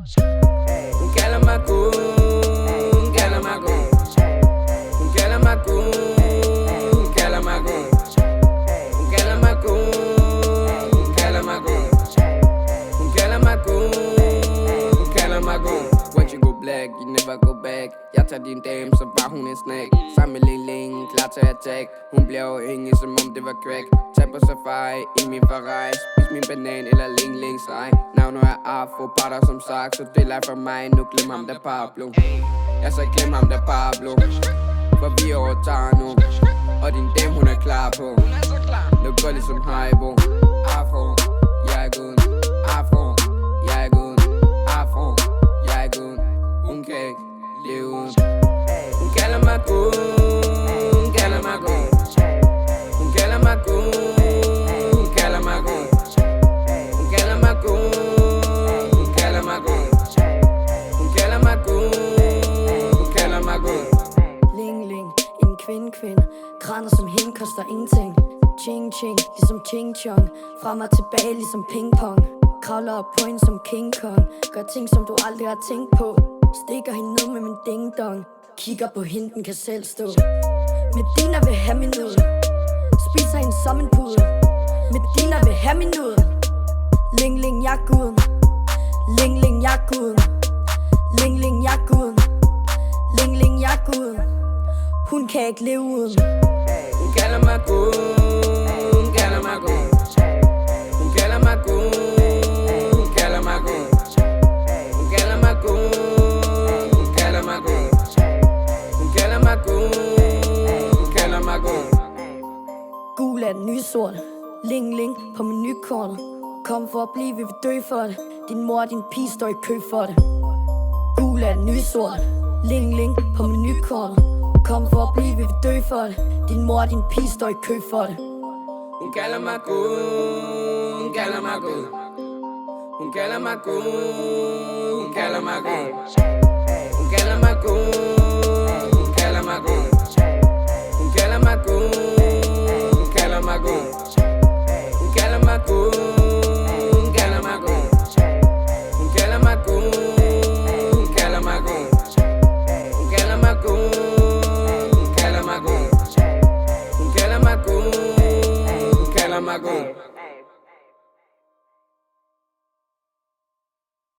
Hun kalder mig Gud, hun kalder mig Gud. Hun kalder mig Gud, hun kalder mig Gud. Hun kalder mig Gud, hun kalder mig Gud. Hun kalder mig Gud, hun kalder mig Gud. Once you go black, you never go back. Jeg tager din dame, så var hun en snack. Sammen med Ling Ling, klar til attack. Hun bliver afhængig, som om det var crack. Tag på safari, i min Ferrari. Spis min banan eller Ling Lings rej. Navnet er Afro, parter som sagt. Så det er life for mig, nu glem ham der Pablo. Jeg så glem ham der Pablo. For vi overtager nu. Og din dame hun er klar på. Nu går ligesom Haibo. Afro, jeg er Gud. Afro, jeg er Gud. Afro, jeg er Gud. Hun kan ikke leve uden. Hun kalder mig Gud, hun kalder mig Gud. Hun kalder mig Gud, hun kalder mig Gud. Hun kalder mig Gud, hun kalder mig Gud. Hun kalder mig Gud, hun kalder mig Gud. Ling Ling, en kvinde. Kraner som hende koster ingenting. Ching ching, ligesom Ching Chong. Frem og tilbage ligesom pingpong. Kravler op på hende som King Kong. Gør ting som du aldrig har tænkt på. Stikker hende ned med min ding dong. Kigger på hende, den kan selv stå. Medina vil have min ud. Spiser hende som en pude. Medina vil have min ud. Ling Ling, jeg er guden. Ling Ling, jeg er guden. Ling Ling, jeg er guden. Ling Ling, jeg er guden. Hun kan ikke leve uden. Hun kalder mig Gud, hun kalder mig Gud. Hun kalder mig Gud, hun kalder mig Gud. Hun kalder mig Gud, hun kalder mig Gud. Hun kalder mig Gud, hun kalder mig Gud. Gul er den nye sort. Ling Ling på menukortet. Kom for at blive, vi vil dø for det. Din mor og din pige står i kø for det. Gul er den nye sort. Ling Ling på menukortet. Kom for at blive, vi vil dø for det. Din mor og din pige står i kø for det. Hun kalder mig Gud, hun kalder mig Gud. Hun kalder mig Gud, hun kalder mig Gud. Hun kalder mig Gud.